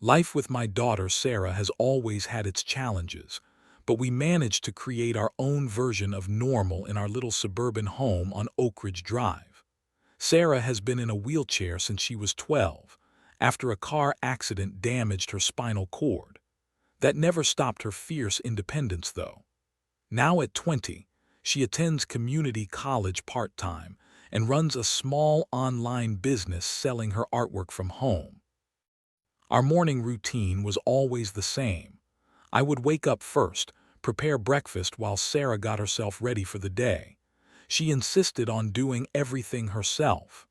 Life with my daughter Sarah has always had its challenges, but we managed to create our own version of normal in our little suburban home on Oak Ridge Drive. Sarah has been in a wheelchair since she was 12, after a car accident damaged her spinal cord. That never stopped her fierce independence, though. Now at 20, she attends community college part-time and runs a small online business selling her artwork from home. Our morning routine was always the same. I would wake up first, prepare breakfast while Sarah got herself ready for the day. She insisted on doing everything herself.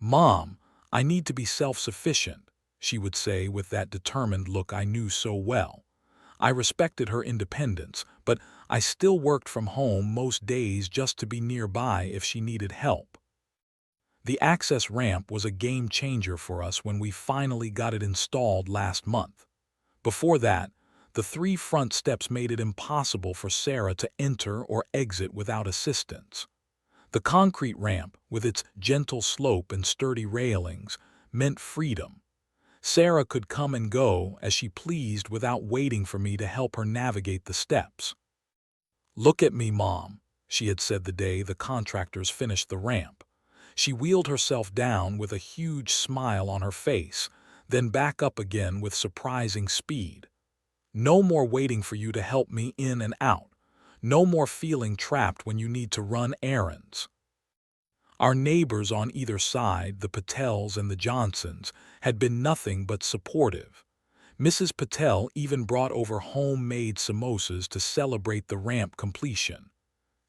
"Mom, I need to be self-sufficient," she would say with that determined look I knew so well. I respected her independence, but I still worked from home most days just to be nearby if she needed help. The access ramp was a game changer for us when we finally got it installed last month. Before that, the 3 front steps made it impossible for Sarah to enter or exit without assistance. The concrete ramp, with its gentle slope and sturdy railings, meant freedom. Sarah could come and go as she pleased without waiting for me to help her navigate the steps. "Look at me, Mom," she had said the day the contractors finished the ramp. She wheeled herself down with a huge smile on her face, then back up again with surprising speed. "No more waiting for you to help me in and out. No more feeling trapped when you need to run errands." Our neighbors on either side, the Patels and the Johnsons, had been nothing but supportive. Mrs. Patel even brought over homemade samosas to celebrate the ramp completion.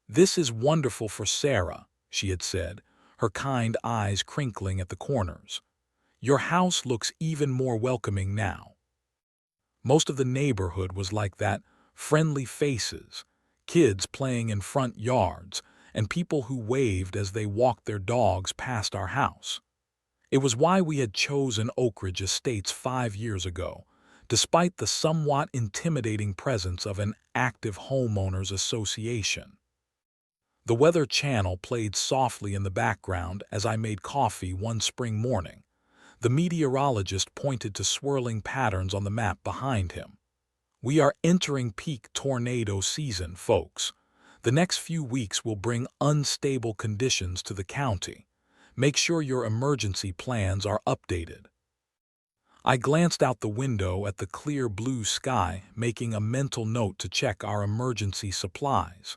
"This is wonderful for Sarah," she had said, her kind eyes crinkling at the corners. "Your house looks even more welcoming now." Most of the neighborhood was like that, friendly faces, kids playing in front yards, and people who waved as they walked their dogs past our house. It was why we had chosen Oak Ridge Estates 5 years ago, despite the somewhat intimidating presence of an active homeowners association. The Weather Channel played softly in the background as I made coffee one spring morning. The meteorologist pointed to swirling patterns on the map behind him. "We are entering peak tornado season, folks. The next few weeks will bring unstable conditions to the county. Make sure your emergency plans are updated." I glanced out the window at the clear blue sky, making a mental note to check our emergency supplies.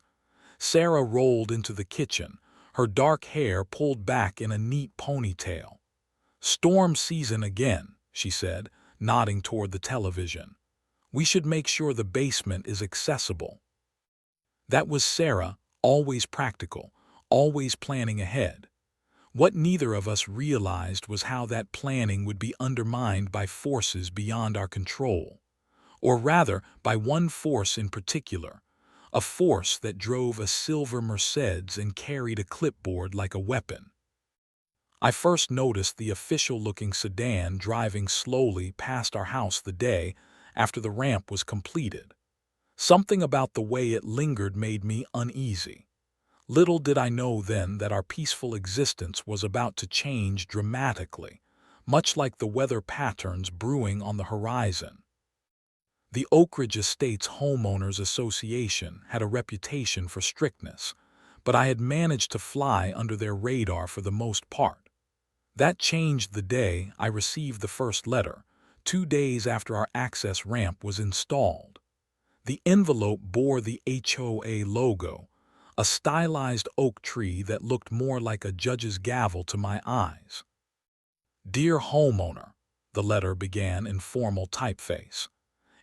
Sarah rolled into the kitchen, her dark hair pulled back in a neat ponytail. "Storm season again," she said, nodding toward the television. "We should make sure the basement is accessible." That was Sarah, always practical, always planning ahead. What neither of us realized was how that planning would be undermined by forces beyond our control. Or rather, by one force in particular, a force that drove a silver Mercedes and carried a clipboard like a weapon. I first noticed the official-looking sedan driving slowly past our house the day after the ramp was completed. Something about the way it lingered made me uneasy. Little did I know then that our peaceful existence was about to change dramatically, much like the weather patterns brewing on the horizon. The Oak Ridge Estates Homeowners Association had a reputation for strictness, but I had managed to fly under their radar for the most part. That changed the day I received the first letter, 2 days after our access ramp was installed. The envelope bore the HOA logo, a stylized oak tree that looked more like a judge's gavel to my eyes. "Dear homeowner," the letter began in formal typeface.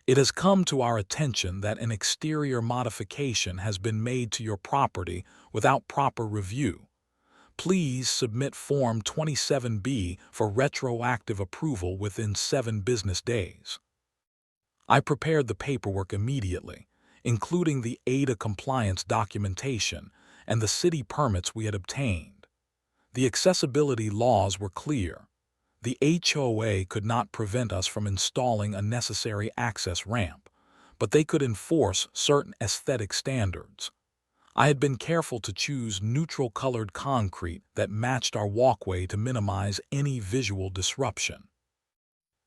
"It has come to our attention that an exterior modification has been made to your property without proper review. Please submit Form 27B for retroactive approval within 7 business days." I prepared the paperwork immediately, including the ADA compliance documentation and the city permits we had obtained. The accessibility laws were clear. The HOA could not prevent us from installing a necessary access ramp, but they could enforce certain aesthetic standards. I had been careful to choose neutral-colored concrete that matched our walkway to minimize any visual disruption.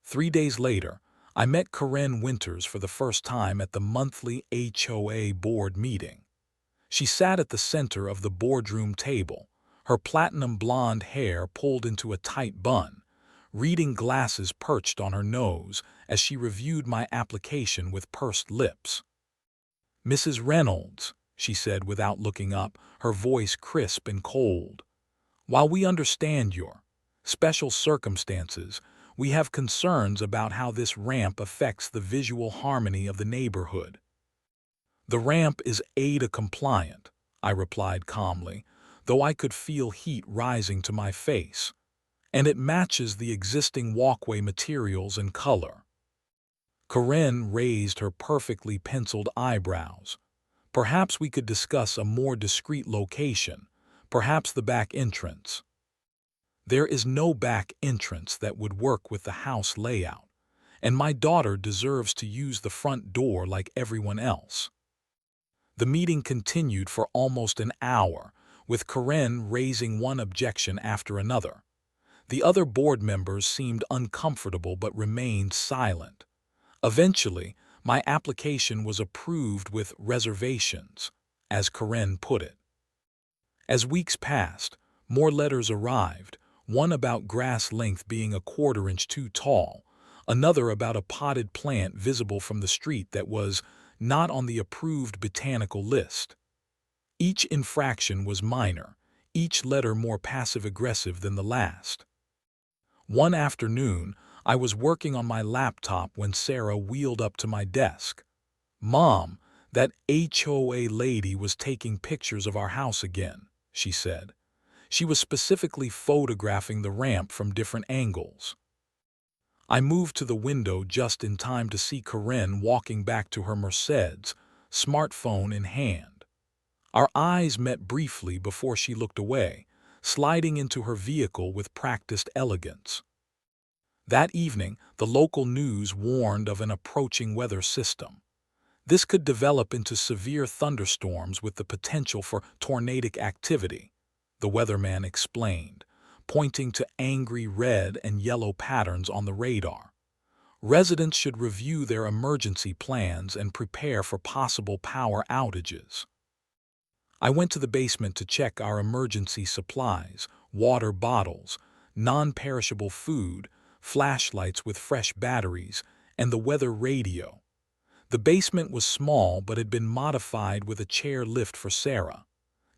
3 days later, I met Corinne Winters for the first time at the monthly HOA board meeting. She sat at the center of the boardroom table, her platinum blonde hair pulled into a tight bun, reading glasses perched on her nose as she reviewed my application with pursed lips. "Mrs. Reynolds," she said without looking up, her voice crisp and cold. "While we understand your special circumstances, we have concerns about how this ramp affects the visual harmony of the neighborhood." "The ramp is ADA compliant," I replied calmly, though I could feel heat rising to my face, "and it matches the existing walkway materials and color." Corinne raised her perfectly penciled eyebrows. "Perhaps we could discuss a more discreet location, perhaps the back entrance." "There is no back entrance that would work with the house layout, and my daughter deserves to use the front door like everyone else." The meeting continued for almost an hour, with Corinne raising one objection after another. The other board members seemed uncomfortable but remained silent. Eventually, my application was approved with reservations, as Corinne put it. As weeks passed, more letters arrived, one about grass length being a quarter-inch too tall, another about a potted plant visible from the street that was not on the approved botanical list. Each infraction was minor, each letter more passive-aggressive than the last. One afternoon, I was working on my laptop when Sarah wheeled up to my desk. "Mom, that HOA lady was taking pictures of our house again," she said. "She was specifically photographing the ramp from different angles." I moved to the window just in time to see Corinne walking back to her Mercedes, smartphone in hand. Our eyes met briefly before she looked away, sliding into her vehicle with practiced elegance. That evening, the local news warned of an approaching weather system. This could develop into severe thunderstorms with the potential for tornadic activity, the weatherman explained, pointing to angry red and yellow patterns on the radar. Residents should review their emergency plans and prepare for possible power outages. I went to the basement to check our emergency supplies, water bottles, non-perishable food, flashlights with fresh batteries, and the weather radio. The basement was small but had been modified with a chair lift for Sarah.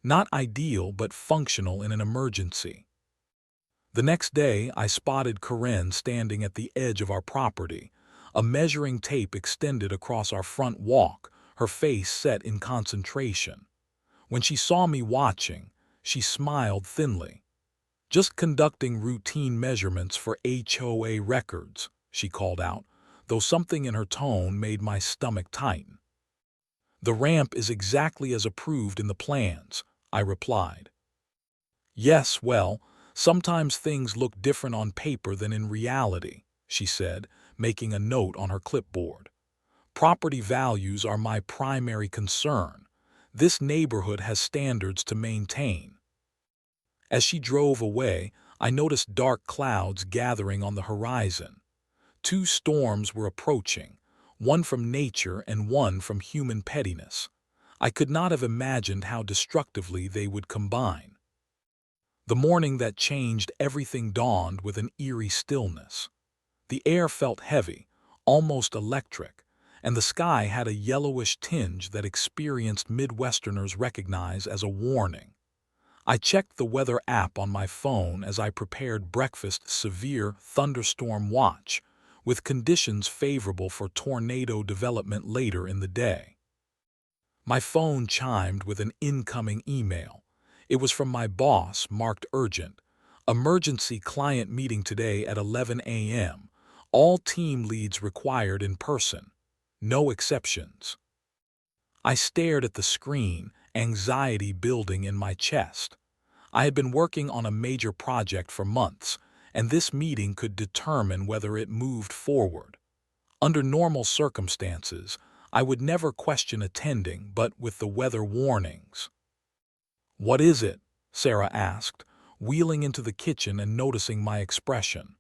Not ideal but functional in an emergency. The next day, I spotted Corinne standing at the edge of our property, a measuring tape extended across our front walk, her face set in concentration. When she saw me watching, she smiled thinly. "Just conducting routine measurements for HOA records," she called out, though something in her tone made my stomach tighten. "The ramp is exactly as approved in the plans," I replied. "Yes, well, sometimes things look different on paper than in reality," she said, making a note on her clipboard. "Property values are my primary concern. This neighborhood has standards to maintain." As she drove away, I noticed dark clouds gathering on the horizon. Two storms were approaching, one from nature and one from human pettiness. I could not have imagined how destructively they would combine. The morning that changed everything dawned with an eerie stillness. The air felt heavy, almost electric, and the sky had a yellowish tinge that experienced Midwesterners recognize as a warning. I checked the weather app on my phone as I prepared breakfast. Severe thunderstorm watch, with conditions favorable for tornado development later in the day. My phone chimed with an incoming email. It was from my boss, marked urgent. "Emergency client meeting today at 11 a.m. All team leads required in person. No exceptions." I stared at the screen, anxiety building in my chest. I had been working on a major project for months, and this meeting could determine whether it moved forward. Under normal circumstances, I would never question attending, but with the weather warnings. "What is it?" Sarah asked, wheeling into the kitchen and noticing my expression.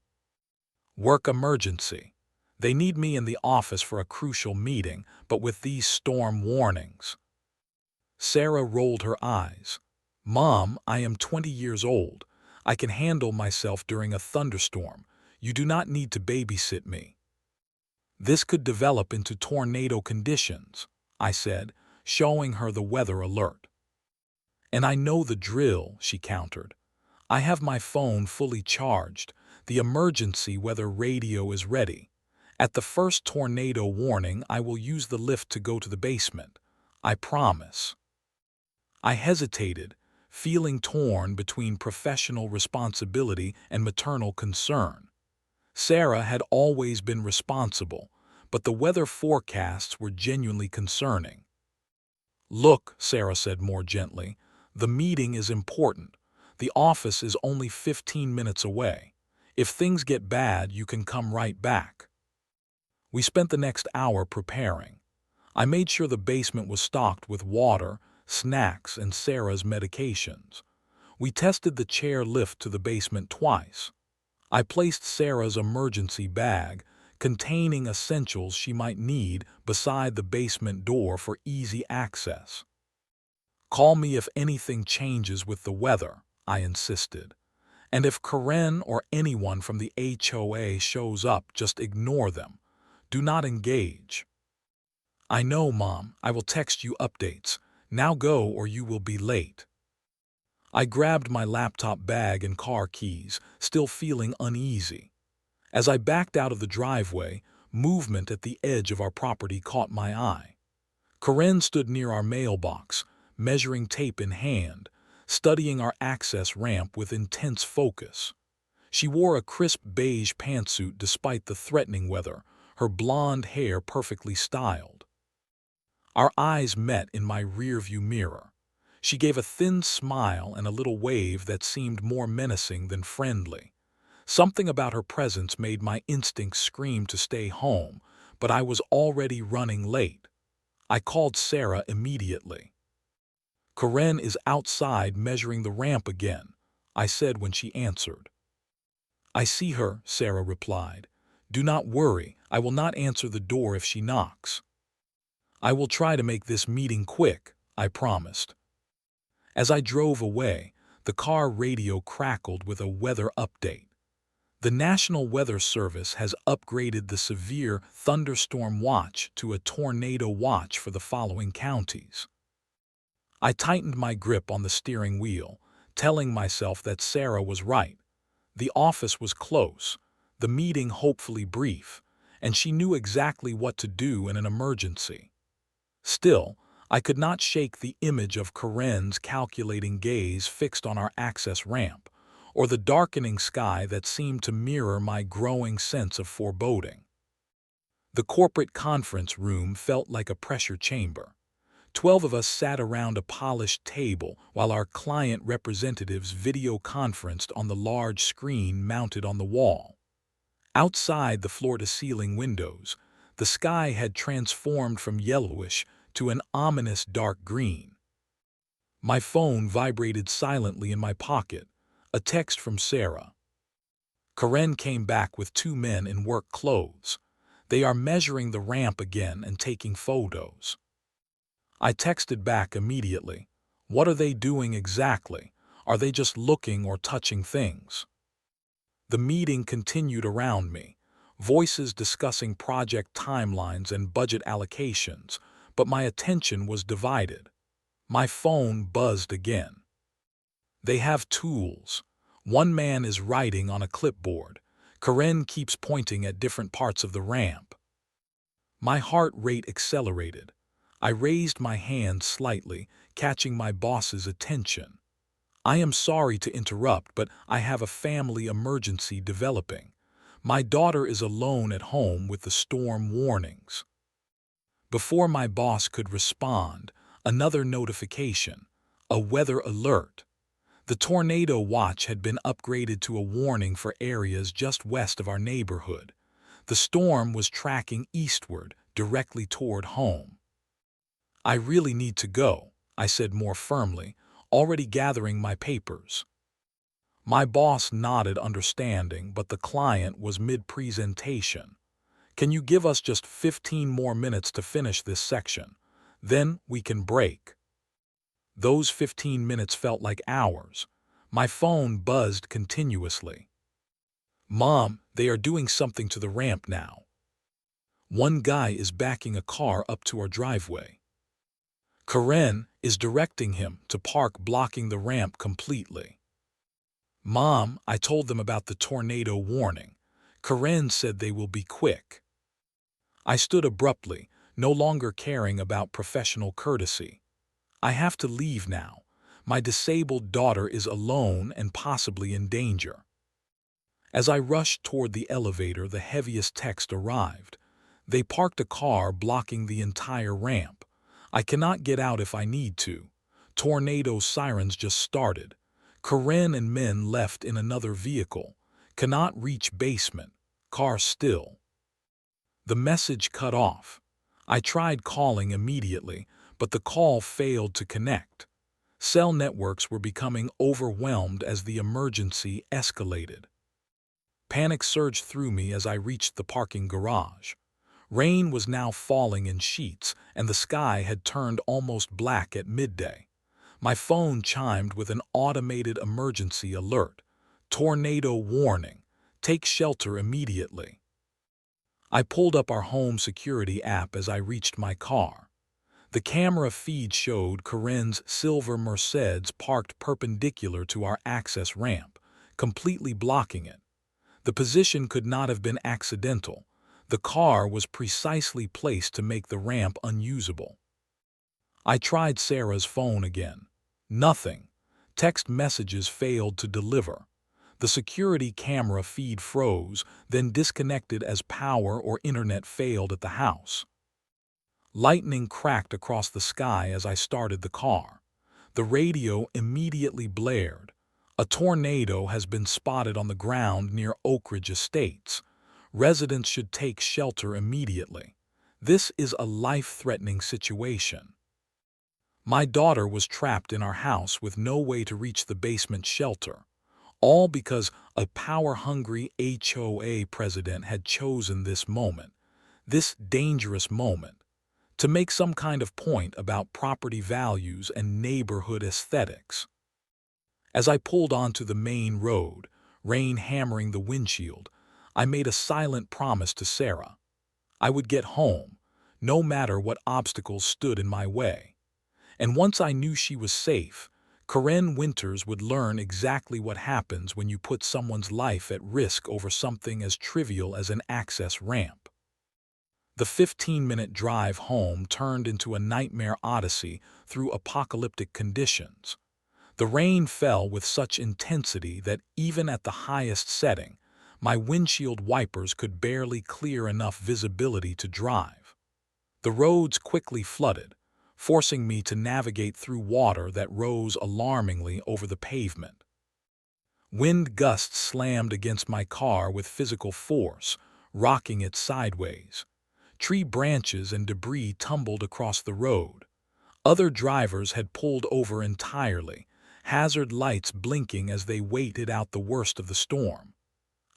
"Work emergency. They need me in the office for a crucial meeting, but with these storm warnings. Sarah rolled her eyes. Mom, I am 20 years old. I can handle myself during a thunderstorm. You do not need to babysit me. This could develop into tornado conditions, I said, showing her the weather alert. And I know the drill, she countered. I have my phone fully charged. The emergency weather radio is ready. At the first tornado warning, I will use the lift to go to the basement. I promise. I hesitated, feeling torn between professional responsibility and maternal concern. Sarah had always been responsible, but the weather forecasts were genuinely concerning. Look, Sarah said more gently, the meeting is important. The office is only 15 minutes away. If things get bad, you can come right back. We spent the next hour preparing. I made sure the basement was stocked with water, snacks, and Sarah's medications. We tested the chair lift to the basement twice. I placed Sarah's emergency bag, containing essentials she might need, beside the basement door for easy access. Call me if anything changes with the weather, I insisted. And if Karen or anyone from the HOA shows up, just ignore them. Do not engage. I know, Mom. I will text you updates. Now go or you will be late. I grabbed my laptop bag and car keys, still feeling uneasy. As I backed out of the driveway, movement at the edge of our property caught my eye. Karen stood near our mailbox, measuring tape in hand, studying our access ramp with intense focus. She wore a crisp beige pantsuit despite the threatening weather, her blonde hair perfectly styled. Our eyes met in my rearview mirror. She gave a thin smile and a little wave that seemed more menacing than friendly. Something about her presence made my instincts scream to stay home, but I was already running late. I called Sarah immediately. Karen is outside measuring the ramp again, I said when she answered. I see her, Sarah replied. Do not worry, I will not answer the door if she knocks. I will try to make this meeting quick, I promised. As I drove away, the car radio crackled with a weather update. The National Weather Service has upgraded the severe thunderstorm watch to a tornado watch for the following counties. I tightened my grip on the steering wheel, telling myself that Sarah was right. The office was close, the meeting hopefully brief, and she knew exactly what to do in an emergency. Still, I could not shake the image of Karen's calculating gaze fixed on our access ramp, or the darkening sky that seemed to mirror my growing sense of foreboding. The corporate conference room felt like a pressure chamber. 12 of us sat around a polished table while our client representatives video conferenced on the large screen mounted on the wall. Outside the floor-to-ceiling windows, the sky had transformed from yellowish to an ominous dark green. My phone vibrated silently in my pocket, a text from Sarah. Karen came back with two men in work clothes. They are measuring the ramp again and taking photos. I texted back immediately. What are they doing exactly? Are they just looking or touching things? The meeting continued around me, voices discussing project timelines and budget allocations, but my attention was divided. My phone buzzed again. They have tools. One man is writing on a clipboard. Karen keeps pointing at different parts of the ramp. My heart rate accelerated. I raised my hand slightly, catching my boss's attention. I am sorry to interrupt, but I have a family emergency developing. My daughter is alone at home with the storm warnings. Before my boss could respond, another notification, a weather alert. The tornado watch had been upgraded to a warning for areas just west of our neighborhood. The storm was tracking eastward, directly toward home. I really need to go, I said more firmly, already gathering my papers. My boss nodded understanding, but the client was mid-presentation. Can you give us just 15 more minutes to finish this section? Then we can break." Those 15 minutes felt like hours. My phone buzzed continuously. "Mom, they are doing something to the ramp now. One guy is backing a car up to our driveway. Karen is directing him to park, blocking the ramp completely." "Mom, I told them about the tornado warning. Karen said they will be quick." I stood abruptly, no longer caring about professional courtesy. "I have to leave now. My disabled daughter is alone and possibly in danger." As I rushed toward the elevator, the heaviest text arrived. "They parked a car blocking the entire ramp. I cannot get out if I need to. Tornado sirens just started. Karen and men left in another vehicle. Cannot reach basement. Car still." The message cut off. I tried calling immediately, but the call failed to connect. Cell networks were becoming overwhelmed as the emergency escalated. Panic surged through me as I reached the parking garage. Rain was now falling in sheets, and the sky had turned almost black at midday. My phone chimed with an automated emergency alert. "Tornado warning. Take shelter immediately." I pulled up our home security app as I reached my car. The camera feed showed Karen's silver Mercedes parked perpendicular to our access ramp, completely blocking it. The position could not have been accidental. The car was precisely placed to make the ramp unusable. I tried Sarah's phone again. Nothing. Text messages failed to deliver. The security camera feed froze, then disconnected as power or internet failed at the house. Lightning cracked across the sky as I started the car. The radio immediately blared. "A tornado has been spotted on the ground near Oak Ridge Estates. Residents should take shelter immediately. This is a life-threatening situation." My daughter was trapped in our house with no way to reach the basement shelter, all because a power-hungry HOA president had chosen this moment, this dangerous moment, to make some kind of point about property values and neighborhood aesthetics. As I pulled onto the main road, rain hammering the windshield, I made a silent promise to Sarah. I would get home, no matter what obstacles stood in my way. And once I knew she was safe, Karen Winters would learn exactly what happens when you put someone's life at risk over something as trivial as an access ramp. The 15-minute drive home turned into a nightmare odyssey through apocalyptic conditions. The rain fell with such intensity that even at the highest setting, my windshield wipers could barely clear enough visibility to drive. The roads quickly flooded, forcing me to navigate through water that rose alarmingly over the pavement. Wind gusts slammed against my car with physical force, rocking it sideways. Tree branches and debris tumbled across the road. Other drivers had pulled over entirely, hazard lights blinking as they waited out the worst of the storm.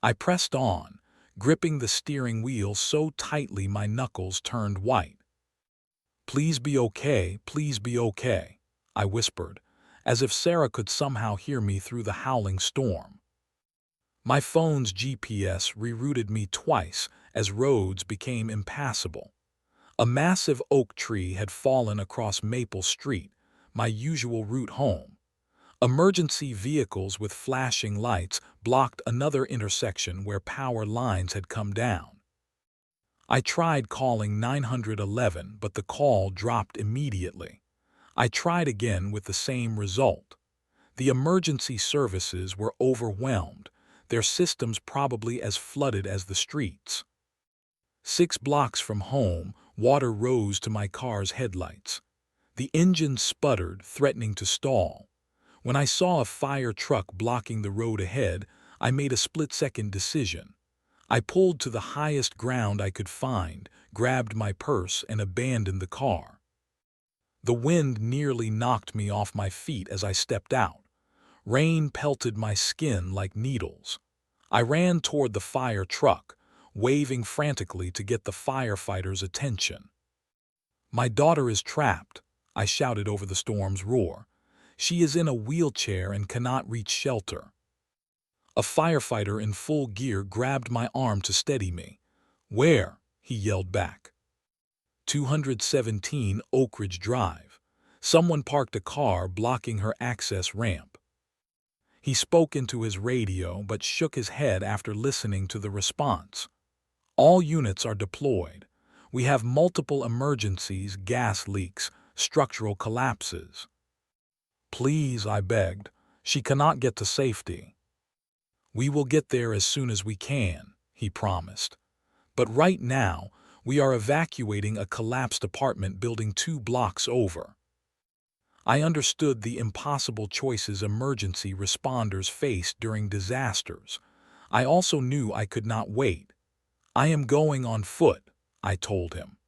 I pressed on, gripping the steering wheel so tightly my knuckles turned white. "Please be okay, please be okay," I whispered, as if Sarah could somehow hear me through the howling storm. My phone's GPS rerouted me twice as roads became impassable. A massive oak tree had fallen across Maple Street, my usual route home. Emergency vehicles with flashing lights blocked another intersection where power lines had come down. I tried calling 911, but the call dropped immediately. I tried again with the same result. The emergency services were overwhelmed, their systems probably as flooded as the streets. 6 blocks from home, water rose to my car's headlights. The engine sputtered, threatening to stall. When I saw a fire truck blocking the road ahead, I made a split-second decision. I pulled to the highest ground I could find, grabbed my purse, and abandoned the car. The wind nearly knocked me off my feet as I stepped out. Rain pelted my skin like needles. I ran toward the fire truck, waving frantically to get the firefighters' attention. "My daughter is trapped," I shouted over the storm's roar. "She is in a wheelchair and cannot reach shelter." A firefighter in full gear grabbed my arm to steady me. "Where?" he yelled back. 217 Oak Ridge Drive. Someone parked a car blocking her access ramp. He spoke into his radio but shook his head after listening to the response. "All units are deployed. We have multiple emergencies, gas leaks, structural collapses." "Please," I begged. "She cannot get to safety." "We will get there as soon as we can," he promised. "But right now, we are evacuating a collapsed apartment building 2 blocks over." I understood the impossible choices emergency responders face during disasters. I also knew I could not wait. "I am going on foot," I told him.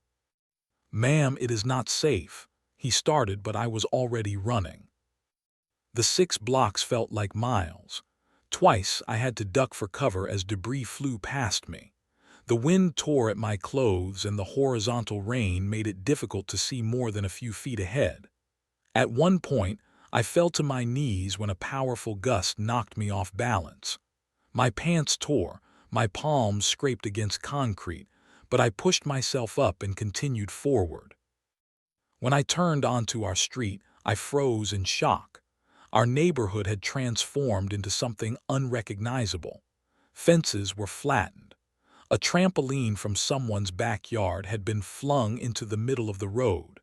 "Ma'am, it is not safe." He started, but I was already running. The 6 blocks felt like miles. Twice I had to duck for cover as debris flew past me. The wind tore at my clothes and the horizontal rain made it difficult to see more than a few feet ahead. At one point, I fell to my knees when a powerful gust knocked me off balance. My pants tore, my palms scraped against concrete, but I pushed myself up and continued forward. When I turned onto our street, I froze in shock. Our neighborhood had transformed into something unrecognizable. Fences were flattened. A trampoline from someone's backyard had been flung into the middle of the road.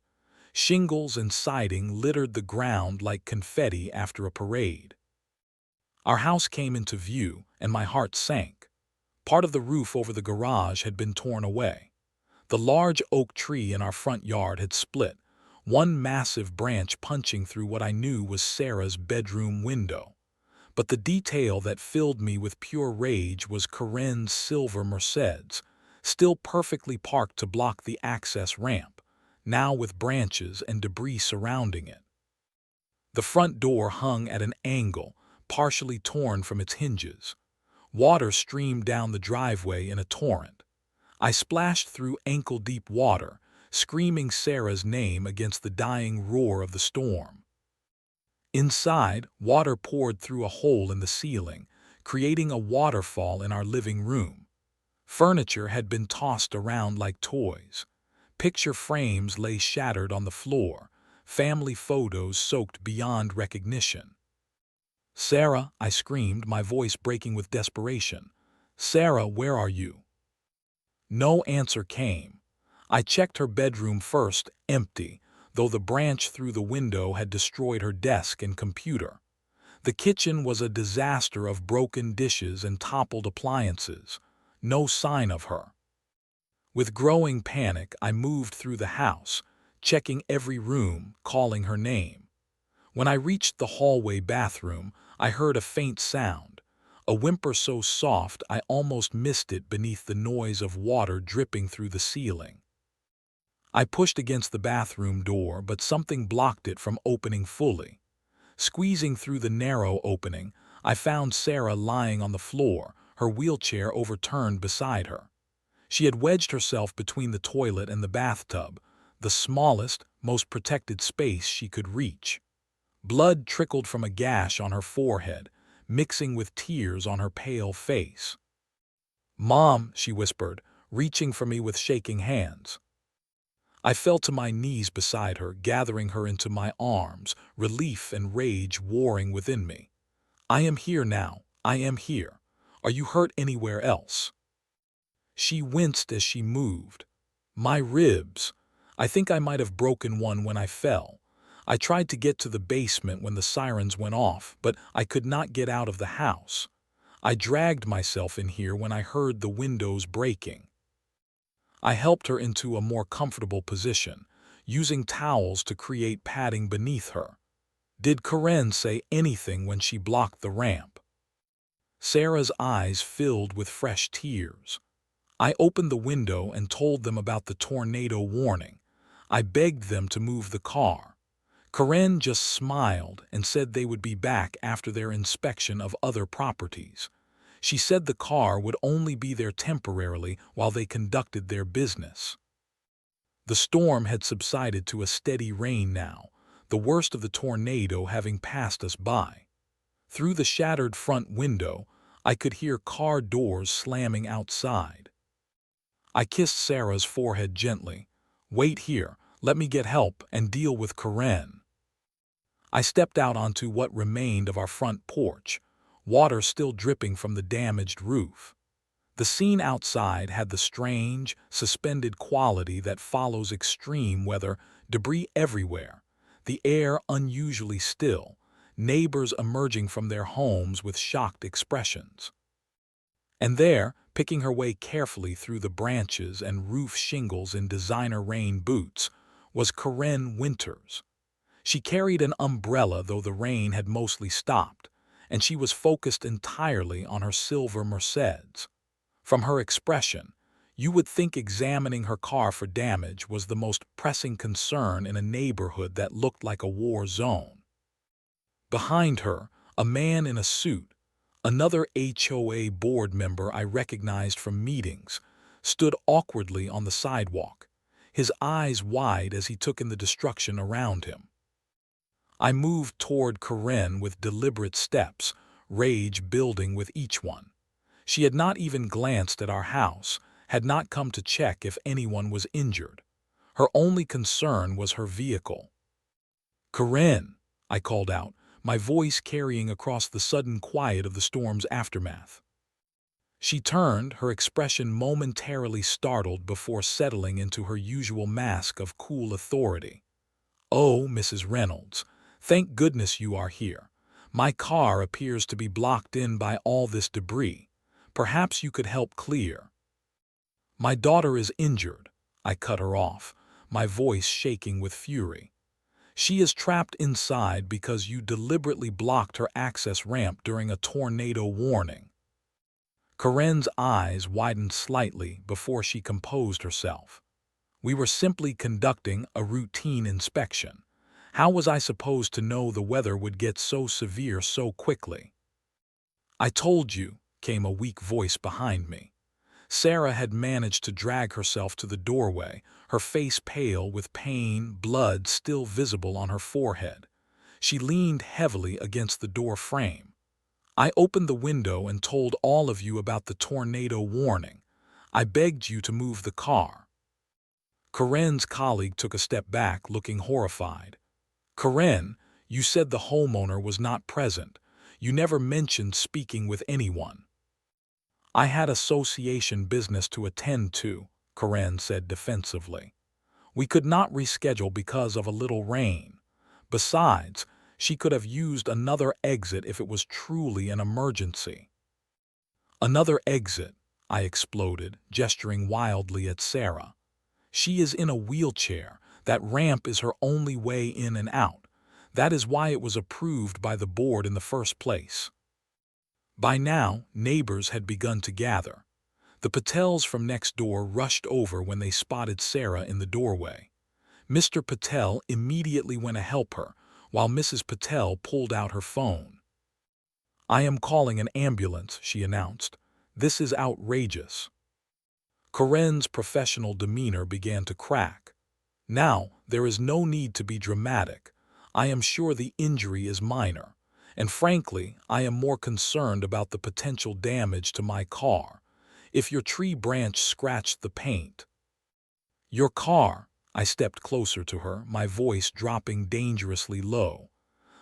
Shingles and siding littered the ground like confetti after a parade. Our house came into view, and my heart sank. Part of the roof over the garage had been torn away. The large oak tree in our front yard had split, one massive branch punching through what I knew was Sarah's bedroom window. But the detail that filled me with pure rage was Corinne's silver Mercedes, still perfectly parked to block the access ramp, now with branches and debris surrounding it. The front door hung at an angle, partially torn from its hinges. Water streamed down the driveway in a torrent. I splashed through ankle-deep water, screaming Sarah's name against the dying roar of the storm. Inside, water poured through a hole in the ceiling, creating a waterfall in our living room. Furniture had been tossed around like toys. Picture frames lay shattered on the floor, family photos soaked beyond recognition. "Sarah," I screamed, my voice breaking with desperation. "Sarah, where are you?" No answer came. I checked her bedroom first, empty, though the branch through the window had destroyed her desk and computer. The kitchen was a disaster of broken dishes and toppled appliances. No sign of her. With growing panic, I moved through the house, checking every room, calling her name. When I reached the hallway bathroom, I heard a faint sound, a whimper so soft I almost missed it beneath the noise of water dripping through the ceiling. I pushed against the bathroom door, but something blocked it from opening fully. Squeezing through the narrow opening, I found Sarah lying on the floor, her wheelchair overturned beside her. She had wedged herself between the toilet and the bathtub, the smallest, most protected space she could reach. Blood trickled from a gash on her forehead, mixing with tears on her pale face. "Mom," she whispered, reaching for me with shaking hands. I fell to my knees beside her, gathering her into my arms, relief and rage warring within me. "I am here now. I am here. Are you hurt anywhere else?" She winced as she moved. "My ribs. I think I might have broken one when I fell. I tried to get to the basement when the sirens went off, but I could not get out of the house. I dragged myself in here when I heard the windows breaking." I helped her into a more comfortable position, using towels to create padding beneath her. "Did Corinne say anything when she blocked the ramp?" Sarah's eyes filled with fresh tears. I opened the window and told them about the tornado warning. I begged them to move the car. Corinne just smiled and said they would be back after their inspection of other properties. She said the car would only be there temporarily while they conducted their business. The storm had subsided to a steady rain now, the worst of the tornado having passed us by. Through the shattered front window, I could hear car doors slamming outside. I kissed Sarah's forehead gently. "Wait here, let me get help and deal with Karen." I stepped out onto what remained of our front porch, water still dripping from the damaged roof. The scene outside had the strange, suspended quality that follows extreme weather, debris everywhere, the air unusually still, neighbors emerging from their homes with shocked expressions. And there, picking her way carefully through the branches and roof shingles in designer rain boots, was Karen Winters. She carried an umbrella though the rain had mostly stopped, and she was focused entirely on her silver Mercedes. From her expression, you would think examining her car for damage was the most pressing concern in a neighborhood that looked like a war zone. Behind her, a man in a suit, another HOA board member I recognized from meetings, stood awkwardly on the sidewalk, his eyes wide as he took in the destruction around him. I moved toward Karen with deliberate steps, rage building with each one. She had not even glanced at our house, had not come to check if anyone was injured. Her only concern was her vehicle. "Karen," I called out, my voice carrying across the sudden quiet of the storm's aftermath. She turned, her expression momentarily startled before settling into her usual mask of cool authority. "Oh, Mrs. Reynolds, thank goodness you are here. My car appears to be blocked in by all this debris. Perhaps you could help clear." "My daughter is injured," I cut her off, my voice shaking with fury. "She is trapped inside because you deliberately blocked her access ramp during a tornado warning." Karen's eyes widened slightly before she composed herself. "We were simply conducting a routine inspection. How was I supposed to know the weather would get so severe so quickly?" "I told you," came a weak voice behind me. Sarah had managed to drag herself to the doorway, her face pale with pain, blood still visible on her forehead. She leaned heavily against the door frame. "I opened the window and told all of you about the tornado warning. I begged you to move the car." Karen's colleague took a step back, looking horrified. "Karen, you said the homeowner was not present. You never mentioned speaking with anyone." "I had association business to attend to," Karen said defensively. "We could not reschedule because of a little rain. Besides, she could have used another exit if it was truly an emergency." "Another exit," I exploded, gesturing wildly at Sarah. "She is in a wheelchair. That ramp is her only way in and out. That is why it was approved by the board in the first place." By now, neighbors had begun to gather. The Patels from next door rushed over when they spotted Sarah in the doorway. Mr. Patel immediately went to help her, while Mrs. Patel pulled out her phone. "I am calling an ambulance," she announced. "This is outrageous." Karen's professional demeanor began to crack. "Now, there is no need to be dramatic. I am sure the injury is minor. And frankly, I am more concerned about the potential damage to my car. If your tree branch scratched the paint." "Your car," I stepped closer to her, my voice dropping dangerously low.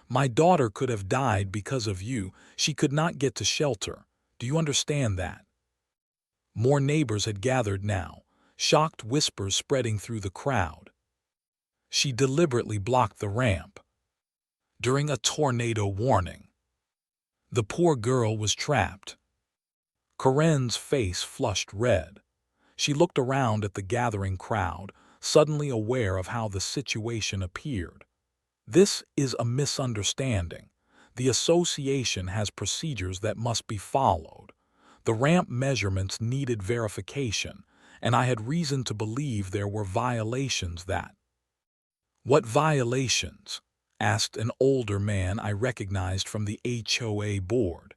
"My daughter could have died because of you. She could not get to shelter. Do you understand that?" More neighbors had gathered now, shocked whispers spreading through the crowd. "She deliberately blocked the ramp during a tornado warning. The poor girl was trapped." Karen's face flushed red. She looked around at the gathering crowd, suddenly aware of how the situation appeared. "This is a misunderstanding. The association has procedures that must be followed. The ramp measurements needed verification, and I had reason to believe there were violations that—" "What violations?" asked an older man I recognized from the HOA board.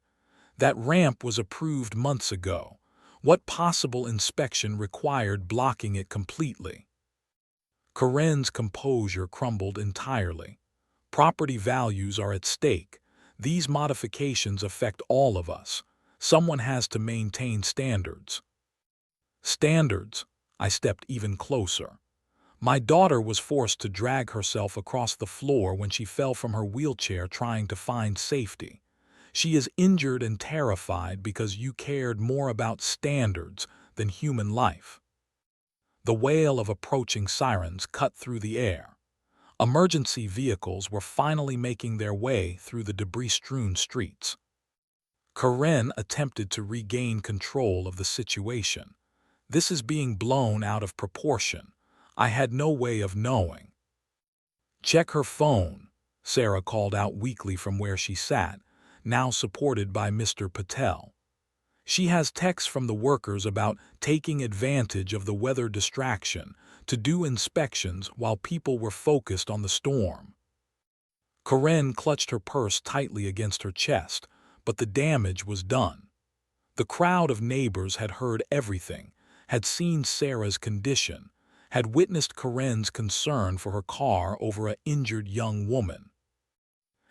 That ramp was approved months ago. What possible inspection required blocking it completely? Karen's composure crumbled entirely. Property values are at stake. These modifications affect all of us. Someone has to maintain standards. Standards. I stepped even closer. My daughter was forced to drag herself across the floor when she fell from her wheelchair trying to find safety. She is injured and terrified because you cared more about standards than human life. The wail of approaching sirens cut through the air. Emergency vehicles were finally making their way through the debris-strewn streets. Karen attempted to regain control of the situation. This is being blown out of proportion. I had no way of knowing. Check her phone, Sarah called out weakly from where she sat, now supported by Mr. Patel. She has texts from the workers about taking advantage of the weather distraction to do inspections while people were focused on the storm. Karen clutched her purse tightly against her chest, but the damage was done. The crowd of neighbors had heard everything, had seen Sarah's condition, had witnessed Karen's concern for her car over an injured young woman.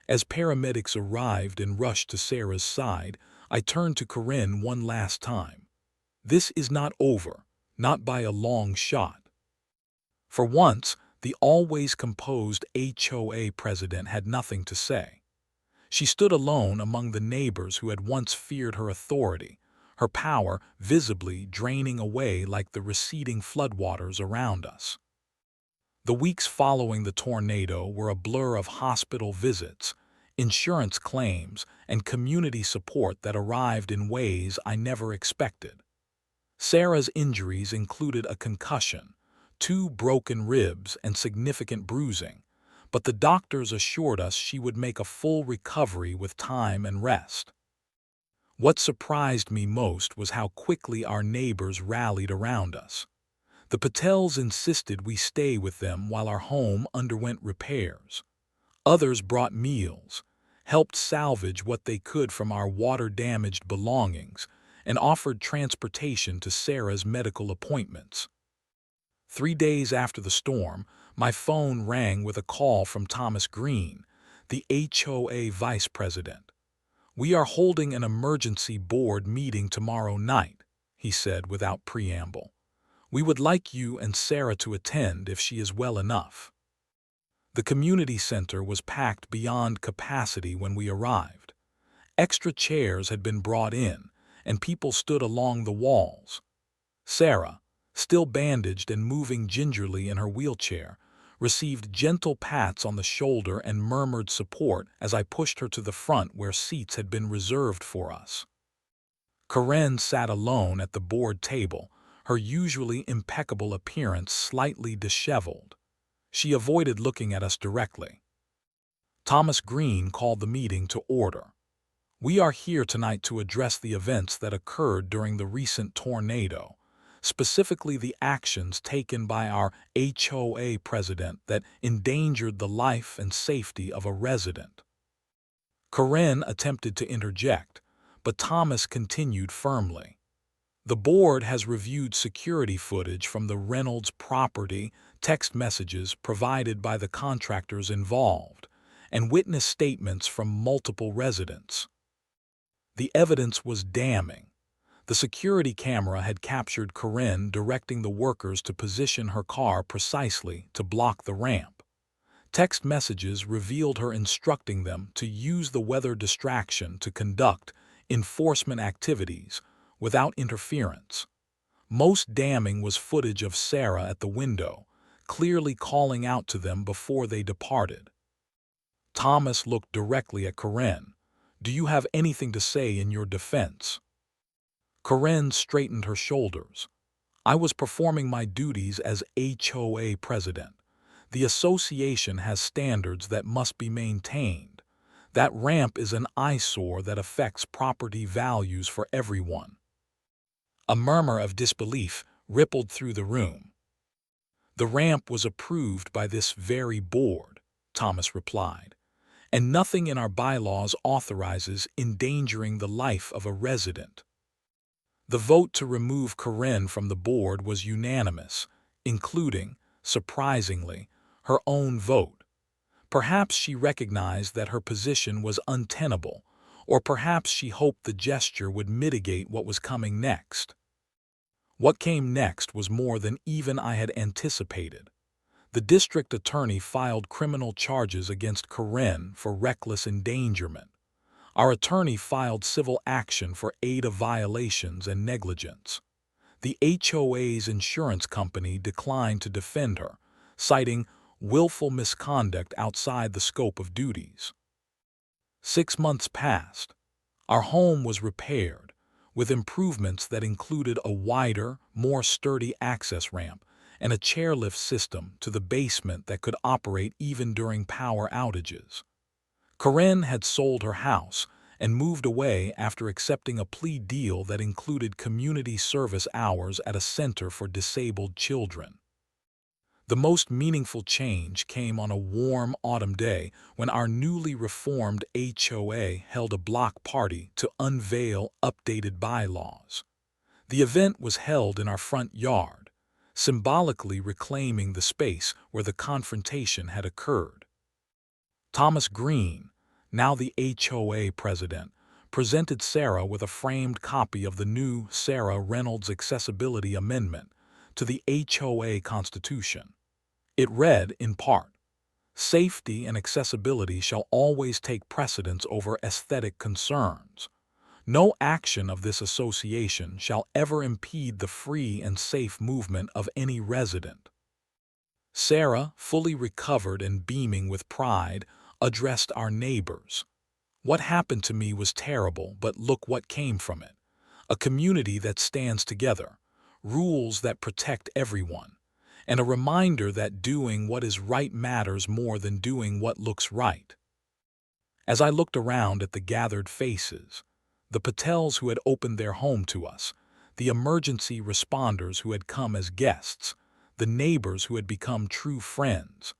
As paramedics arrived and rushed to Sarah's side, I turned to Karen one last time. This is not over, not by a long shot. For once, the always composed HOA president had nothing to say. She stood alone among the neighbors who had once feared her authority, her power visibly draining away like the receding floodwaters around us. The weeks following the tornado were a blur of hospital visits, insurance claims, and community support that arrived in ways I never expected. Sarah's injuries included a concussion, 2 broken ribs, and significant bruising, but the doctors assured us she would make a full recovery with time and rest. What surprised me most was how quickly our neighbors rallied around us. The Patels insisted we stay with them while our home underwent repairs. Others brought meals, helped salvage what they could from our water-damaged belongings, and offered transportation to Sarah's medical appointments. 3 days after the storm, my phone rang with a call from Thomas Green, the HOA vice president. "We are holding an emergency board meeting tomorrow night," he said without preamble. "We would like you and Sarah to attend if she is well enough." The community center was packed beyond capacity when we arrived. Extra chairs had been brought in, and people stood along the walls. Sarah, still bandaged and moving gingerly in her wheelchair, received gentle pats on the shoulder and murmured support as I pushed her to the front where seats had been reserved for us. Karen sat alone at the board table, her usually impeccable appearance slightly disheveled. She avoided looking at us directly. Thomas Green called the meeting to order. "We are here tonight to address the events that occurred during the recent tornado, specifically the actions taken by our HOA president that endangered the life and safety of a resident." Karen attempted to interject, but Thomas continued firmly. "The board has reviewed security footage from the Reynolds property, text messages provided by the contractors involved, and witness statements from multiple residents. The evidence was damning. The security camera had captured Karen directing the workers to position her car precisely to block the ramp. Text messages revealed her instructing them to use the weather distraction to conduct enforcement activities without interference. Most damning was footage of Sarah at the window, clearly calling out to them before they departed." Thomas looked directly at Karen. "Do you have anything to say in your defense?" Karen straightened her shoulders. "I was performing my duties as HOA president. The association has standards that must be maintained. That ramp is an eyesore that affects property values for everyone." A murmur of disbelief rippled through the room. "The ramp was approved by this very board," Thomas replied, and nothing in our bylaws authorizes endangering the life of a resident. The vote to remove Corinne from the board was unanimous, including, surprisingly, her own vote. Perhaps she recognized that her position was untenable, or perhaps she hoped the gesture would mitigate what was coming next. What came next was more than even I had anticipated. The district attorney filed criminal charges against Corinne for reckless endangerment. Our attorney filed civil action for ADA violations and negligence. The HOA's insurance company declined to defend her, citing willful misconduct outside the scope of duties. 6 months passed. Our home was repaired, with improvements that included a wider, more sturdy access ramp and a chairlift system to the basement that could operate even during power outages. Corinne had sold her house and moved away after accepting a plea deal that included community service hours at a center for disabled children. The most meaningful change came on a warm autumn day when our newly reformed HOA held a block party to unveil updated bylaws. The event was held in our front yard, symbolically reclaiming the space where the confrontation had occurred. Thomas Green, now the HOA president, presented Sarah with a framed copy of the new Sarah Reynolds Accessibility Amendment to the HOA Constitution. It read, in part, "Safety and accessibility shall always take precedence over aesthetic concerns. No action of this association shall ever impede the free and safe movement of any resident." Sarah, fully recovered and beaming with pride, addressed our neighbors. "What happened to me was terrible, but look what came from it. A community that stands together, rules that protect everyone, and a reminder that doing what is right matters more than doing what looks right." As I looked around at the gathered faces, the Patels who had opened their home to us, the emergency responders who had come as guests, the neighbors who had become true friends,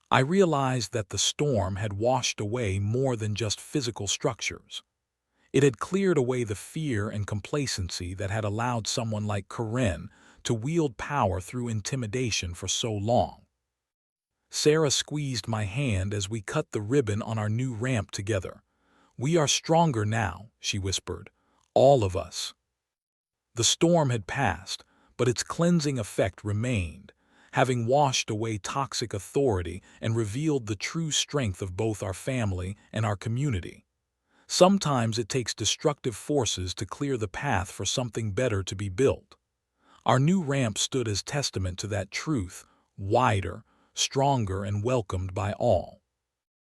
I realized that the storm had washed away more than just physical structures. It had cleared away the fear and complacency that had allowed someone like Corinne to wield power through intimidation for so long. Sarah squeezed my hand as we cut the ribbon on our new ramp together. "We are stronger now," she whispered. "All of us." The storm had passed, but its cleansing effect remained, having washed away toxic authority and revealed the true strength of both our family and our community. Sometimes it takes destructive forces to clear the path for something better to be built. Our new ramp stood as testament to that truth, wider, stronger, and welcomed by all.